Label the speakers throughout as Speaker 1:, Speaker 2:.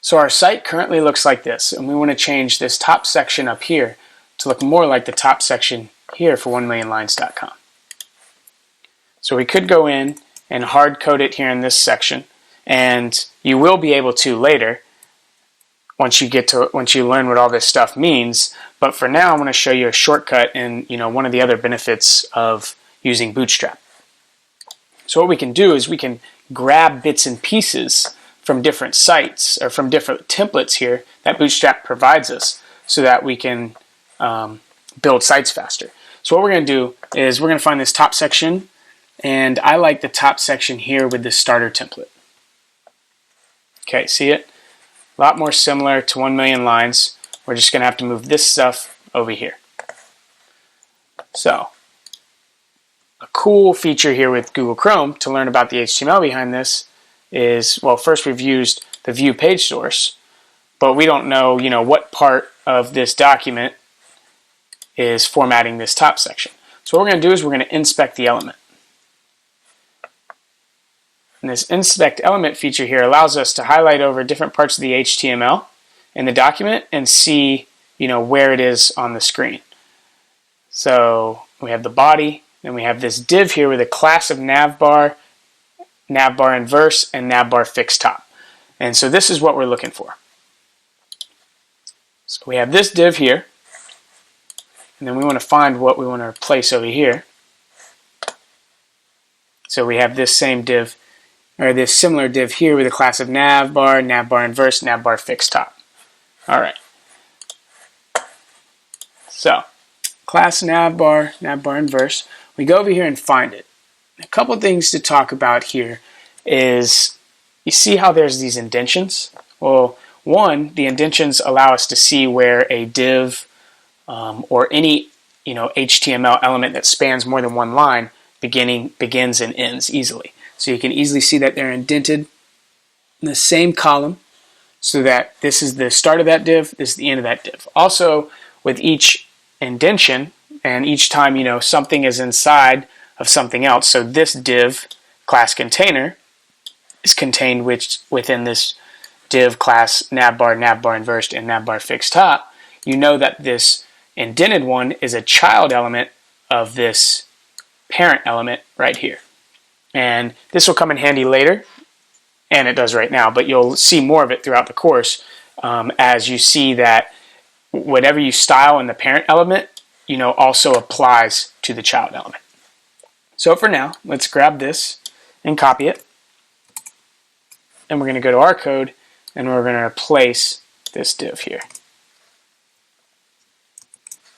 Speaker 1: So our site currently looks like this, and we want to change this top section up here to look more like the top section here for 1millionlines.com. So we could go in and hard code it here in this section, and you will be able to later once you learn what all this stuff means. But for now, I'm going to show you a shortcut and one of the other benefits of using Bootstrap. So what we can do is we can grab bits and pieces from different sites or from different templates here that Bootstrap provides us so that we can build sites faster. So what we're going to do is we're going to find this top section, and I like the top section here with the starter template. Okay, see it? A lot more similar to 1 million lines. We're just going to have to move this stuff over here. So, a cool feature here with Google Chrome to learn about the HTML behind this is, well, first we've used the view page source, but we don't know, what part of this document is formatting this top section. So what we're going to do is we're going to inspect the element. And this inspect element feature here allows us to highlight over different parts of the HTML in the document and see, where it is on the screen. So we have the body, and we have this div here with a class of navbar, navbar inverse, and navbar fixed top. And so this is what we're looking for. So we have this div here, and then we want to find what we want to replace over here. So we have this same div, or this similar div here with a class of navbar, navbar inverse, navbar fixed top. All right. So, class navbar, navbar inverse. We go over here and find it. A couple things to talk about here is, you see how there's these indentions? Well, one, the indentions allow us to see where a div or any HTML element that spans more than one line begins and ends easily. So you can easily see that they're indented in the same column, so that this is the start of that div, this is the end of that div. Also, with each indentation, and each time something is inside of something else, so this div class container is contained within this div class navbar, navbar inversed, and navbar fixed top, you know that this indented one is a child element of this parent element right here. And this will come in handy later, and it does right now, but you'll see more of it throughout the course as you see that whatever you style in the parent element, also applies to the child element. So for now, let's grab this and copy it. And we're going to go to our code, and we're going to replace this div here.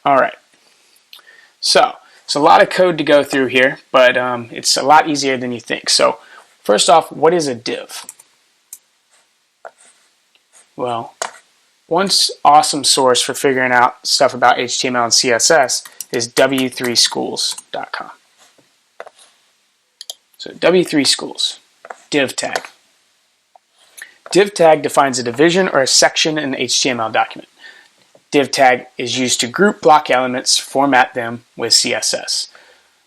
Speaker 1: All right. So it's a lot of code to go through here, but it's a lot easier than you think. So first off, what is a div? Well, one awesome source for figuring out stuff about HTML and CSS is w3schools.com. So W3 Schools, div tag. Div tag defines a division or a section in an HTML document. Div tag is used to group block elements, format them with CSS.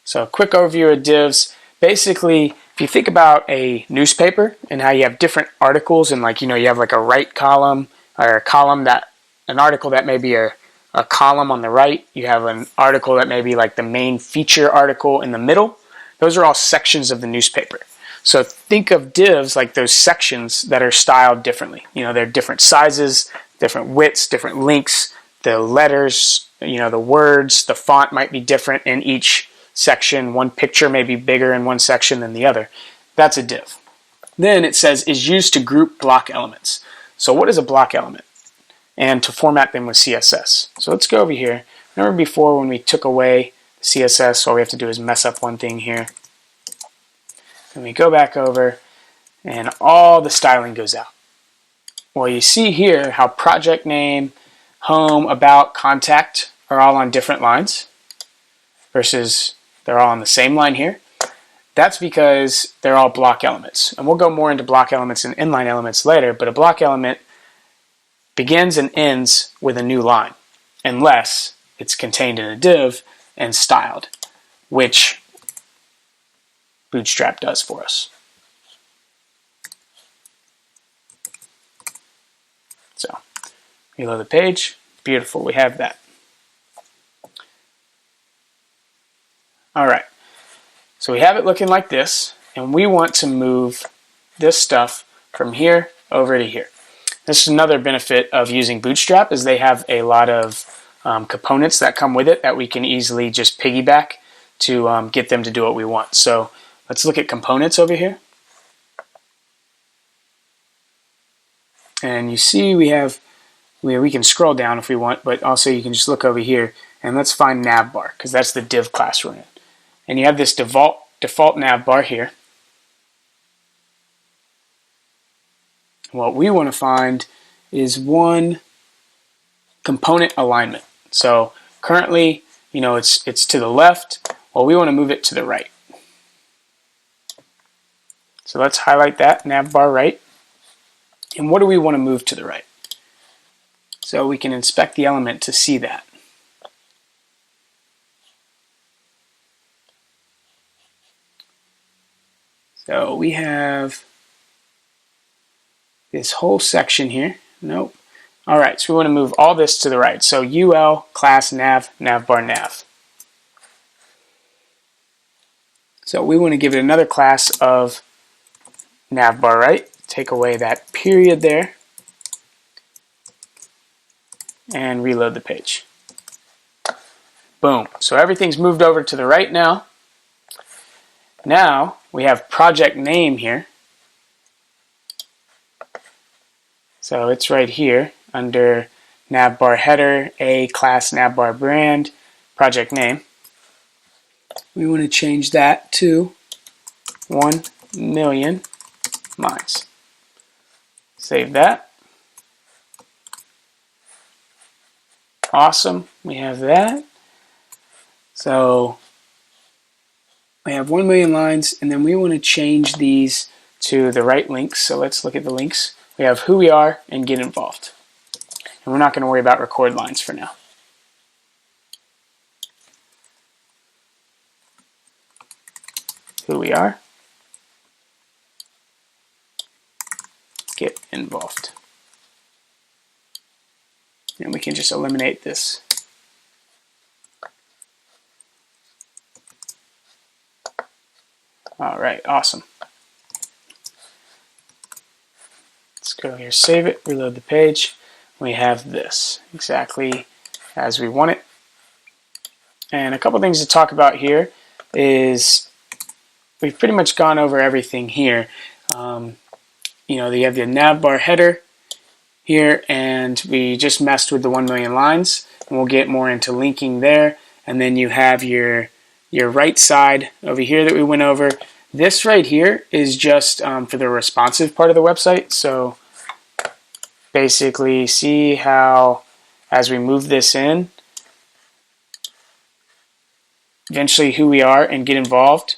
Speaker 1: So a quick overview of divs. Basically, if you think about a newspaper and how you have different articles, and you have like a right column, or a column an article that may be a column on the right. You have an article that may be like the main feature article in the middle. Those are all sections of the newspaper. So think of divs like those sections that are styled differently. They're different sizes, different widths, different lengths. The letters, the words, the font might be different in each section. One picture may be bigger in one section than the other. That's a div. Then it says is used to group block elements. So what is a block element? And to format them with CSS. So let's go over here. Remember before when we took away CSS, all we have to do is mess up one thing here. And we go back over, and all the styling goes out. Well, you see here how project name, home, about, contact are all on different lines versus they're all on the same line here. That's because they're all block elements. And we'll go more into block elements and inline elements later, but a block element begins and ends with a new line, unless it's contained in a div and styled, which Bootstrap does for us. Reload the page. Beautiful, we have that. All right, so we have it looking like this, and we want to move this stuff from here over to here. This is another benefit of using Bootstrap, is they have a lot of components that come with it that we can easily just piggyback to get them to do what we want. So let's look at components over here. And you see we can scroll down if we want, but also you can just look over here and let's find Navbar, because that's the div class we're in. And you have this default Navbar here. What we want to find is one component alignment. So currently, it's to the left. Well, we want to move it to the right. So let's highlight that Navbar right. And what do we want to move to the right? So we can inspect the element to see that. So we have this whole section here. Nope. All right, so we want to move all this to the right. So UL, class, nav, navbar, nav. So we want to give it another class of navbar right. Take away that period there and reload the page. Boom. So everything's moved over to the right now. Now we have project name here. So it's right here under navbar header, a class navbar brand, project name. We want to change that to 1,000,000 lines. Save that. Awesome, we have that. So we have 1,000,000 lines, and then we want to change these to the right links. So let's look at the links. We have who we are and get involved. And we're not going to worry about record lines for now. Who we are, get involved. And we can just eliminate this. All right, awesome. Let's go here, save it, reload the page. We have this exactly as we want it. And a couple things to talk about here is we've pretty much gone over everything here. You have the navbar header here, and we just messed with the 1,000,000 lines, and we'll get more into linking there. And then you have your right side over here that we went over. This right here is just for the responsive part of the website. So basically, see how as we move this in, eventually who we are and get involved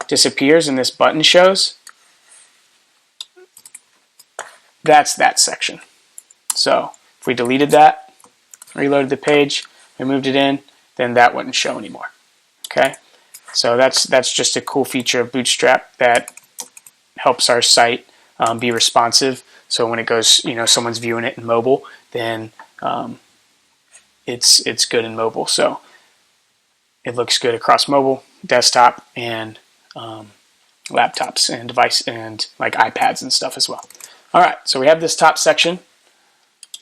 Speaker 1: disappears and this button shows. That's that section. So if we deleted that, reloaded the page, we moved it in, then that wouldn't show anymore. Okay, so that's just a cool feature of Bootstrap that helps our site be responsive. So when it goes, someone's viewing it in mobile, then it's good in mobile. So it looks good across mobile, desktop, and laptops and device and like iPads and stuff as well. All right, so we have this top section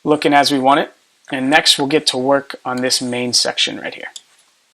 Speaker 1: looking as we want it, and next we'll get to work on this main section right here.